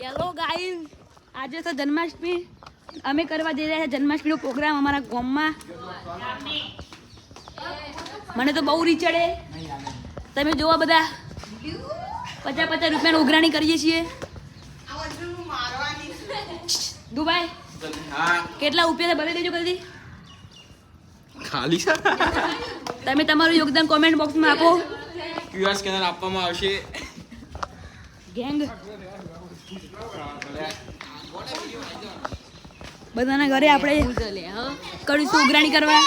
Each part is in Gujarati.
હેલો ગાઈસ, આજે તો જન્માષ્ટમી. અમે કરવા જઈ રહ્યા છે જન્માષ્ટમીનો પ્રોગ્રામ અમારા ગામમાં. મને તો બહુ રીચડે. તમે જોવા બધા 50-50 રૂપિયાની ઉઘરાણી કરીએ છીએ. દુબાઈ કેટલા રૂપિયા ભરી દેજો જલ્દી. ખાલી છે. તમે તમારું યોગદાન કોમેન્ટ બોક્સમાં આપો. ક્યુઆર સ્કેનર આપવામાં આવશે. ગેંગ બધાના ઘરે આપણે કરીશું ઉઘરાણી કરવા.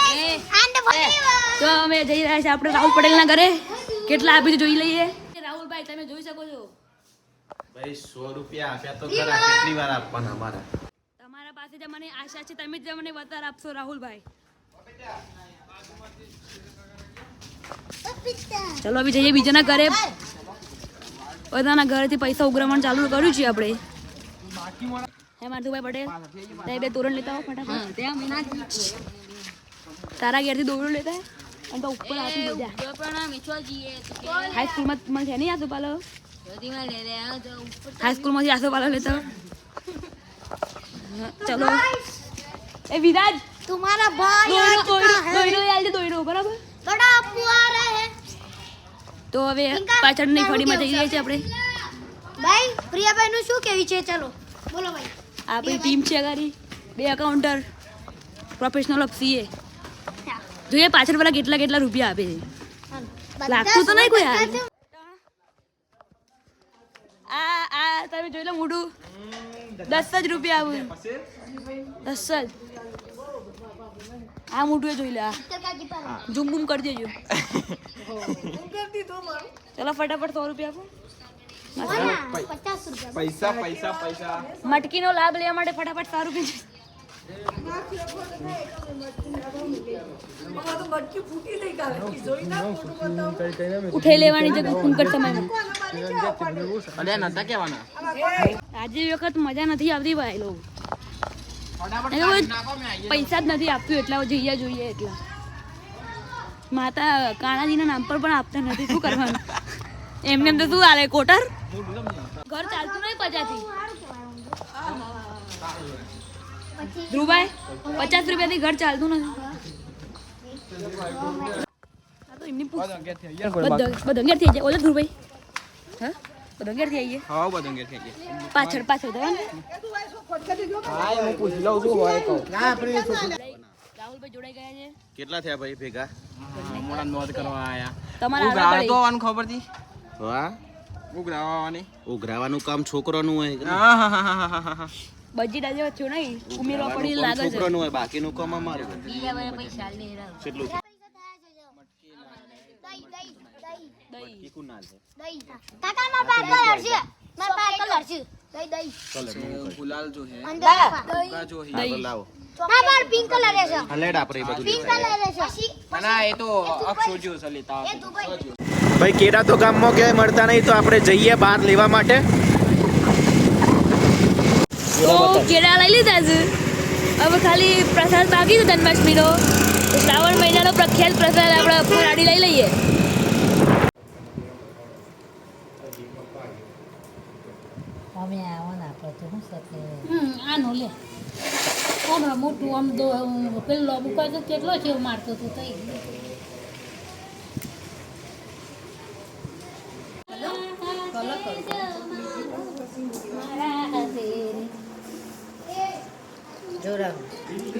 તો અમે જઈ રહ્યા છીએ આપણે રાહુલ પટેલના ઘરે. કેટલા આપી છે જોઈ લઈએ. રાહુલભાઈ તમે જોઈ શકો છો. ભાઈ 100 રૂપિયા આપ્યા તો ખરા. કેટલી વાર આપવાના અમારા? તમારા પાસે જ મને આશા છે તમે જ મને વધાર આપશો રાહુલભાઈ. ચલો હવે જઈએ બીજાના ઘરે. બધાના ઘરેથી પૈસા ઉઘરાવવાનું ચાલુ કર્યું છે આપણે. હે માનસુભાઈ પટેલ, તે બે તોરણ લેતા હો ફટાફટ. તારા ઘેરથી દોરણ લેતા અને તો ઉપર આપી દેજા. હાઈસ્કૂલમાં મને છે નહીં આસોપાલો. હાઈસ્કૂલમાંથી આસોપાલો લેતા. ચલો એ વિરાજ तुम्हारा भाई દોયડો બરાબર. बड़ा पुआ रहा है તો હવે પાછળની ફળીમાં જઈ રહ્યા છીએ આપણે. भाई प्रियाભાઈ નું શું કેવી છે? ચલો બોલો ભાઈ. આપણી ટીમ છે ગાડી. 2 એકાઉન્ટર પ્રોફેશનલ ઓફ સીએ. જોઈએ પાછળ વાળા કેટલા રૂપિયા આપે છે. લાગતું તો નહીં કોઈ હાલ. આ તમે જોઈ લો મોઢું. 10 જ રૂપિયા આવું. 10 જ. આ મોઢું જોઈ લે. ઝૂમ બૂમ કરી દેજો. ચલો ફટાફટ 100 રૂપિયા આપો. 50 પૈસા પૈસા પૈસા. મટકીનો લાભ લેવા માટે ફટાફટ 100 રૂપિયા. ઉઠાઈ લેવાની છે કુંકટ સમયમાં. અરે નતા કહેવાના. આજે વખત મજા નથી આવતી ભાઈ લોકો. પૈસા જ નથી આપતું એટલા જોઈએ એટલા. માતા કાણાજીના નામ પર પણ આપતા નથી. શું કરવાનું? એમને એમ તો શું હાલે કોટર. ઘર ચાલતું નહીં પચાથી. ધ્રુવભાઈ 50 રૂપિયાથી ઘર ચાલતું નથી. બધંગેર થઈ જાય. ઓલે ધ્રુવભાઈ હા બધંગેર થઈ આવીએ. હા બધંગેર થઈ ગયા. પાછળ જવા ને. હા હું પૂછી લઉં છું હોય તો. રાહુલભાઈ જોડાઈ ગયા છે. કેટલા થયા ભાઈ ભેગા? મોડા નોંધ કરવા આયા. તમારા આવવાનું ખબર હતી? વાહ ઉઘરાવાનું કામ છોકરાનું હોય. બજેટ આજે વચ્ચે નહીં ઉમેરવા પડી લાગે છે. છોકરાનું હોય બાકીનું કામ અમારું. કેટલું? દહીં કુન નાલ છે? દહીં કાકા માર પાસે કલર છે. માર પાસે કલર છે. દહીં કલર गुलाल जो है અંદર का जो है દહીં લાવો. ના માર પિંક કલર છે. હા લેડ આપણે બધું. પિંક કલર છે. ना ये तो अक्षोज्यो सलिता એ દુબઈ ભાઈ કેરા તો ગામમાં ક્યાંય મળતા નહીં તો આપણે જઈએ બહાર લેવા માટે. તો કેળા લઈ લીધા છે. હવે ખાલી પ્રસાદ બાકી છે જન્માષ્ટમીનો. શ્રાવણ મહિનાનો પ્રખ્યાત પ્રસાદ આપણે ફરાળી લઈ લઈએ. આનો લે આમ મોટું આમ પેલો મુકા તો કેટલો છે મારતો તું તઈ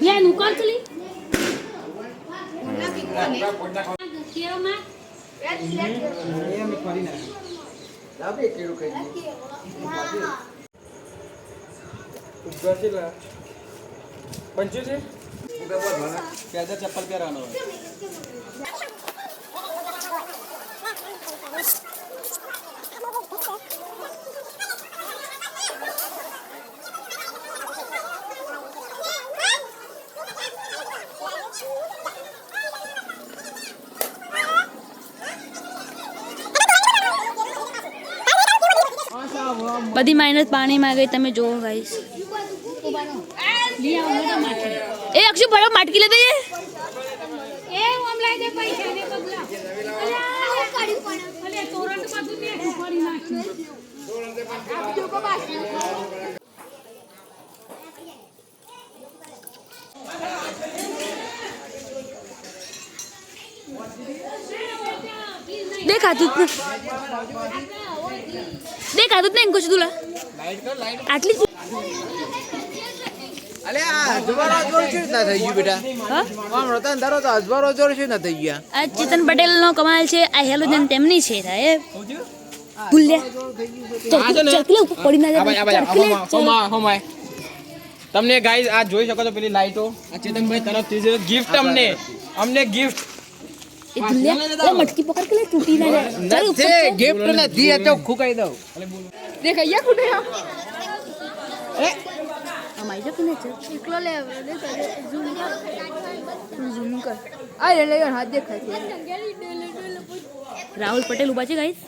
લે નુકર ચલી चप्पल पहरानो બધી માઇનસ પાણીમાં ગઈ. તમે જોવો ગાઈસ. એ અક્ષુ ભરો માટકી લે દઈએ. એ ઓમ લઈ દે પૈસા ને બગલા અલે તોરણ બધું ને ફરી નાખ્યું આપજો કો બાકી દેખાતું જ નહીં કુછ દુલા આટલી અલે આ અજવાળો જોર છે ના થઈ ગયું બેટા હા આમ રતન ધારો તો અજવાળો જોર છે ના થઈ ગયા આ ચેતન પટેલ નો કમાલ છે આ હેલોજન તેમની છે સાહેબ ભૂલ્યા ચકલે ઉપર પડી ના જાય હોમાય તમને ગાઈસ આ જોઈ શકો છો પેલી લાઈટો આ ચેતનભાઈ તરફથી છે ગિફ્ટ અમને ગિફ્ટ એ ભૂલ્યા મટકી પકડ કે લે તૂટી ના જાય ચાલ ઉપર તે ગિફ્ટ નથી આ તો ખુકાઈ દઉં દેખ અહીંયા કુને અમાઈ જો કને છે એકલો લે ઝૂમ કર આ લે યાર હાથ દેખાય છે રાહુલ પટેલ ઉભા છે ગાઈસ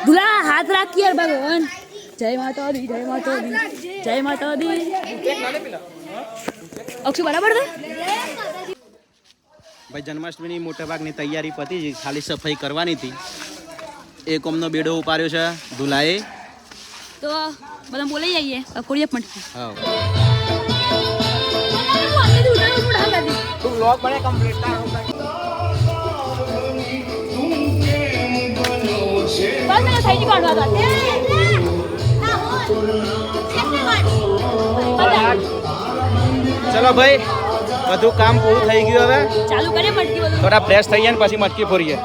દુલા હાથ રાખી યાર ભગવાન જય માતા દી જય માતા દી જય માતા દી અક્ષુ બરાબર છે ભાઈ જન્માષ્ટમીની મોટા ભાગની તૈયારી પતી છે, ખાલી સફાઈ કરવાની હતી. એક ઓમનો બેડો ઉપાડ્યો છે દુલાએ. તો બધા બોલાઈ જઈએ કોળિયા મટકી હા તું વ્લોગ બને કમ્પ્લીટ ચલો ભાઈ બધું કામ પૂરું થઈ ગયું. હવે ચાલુ કરીએ મટકી બધું થોડા ફ્રેશ થઈ ગયા ને પછી મટકી ફોરીએ.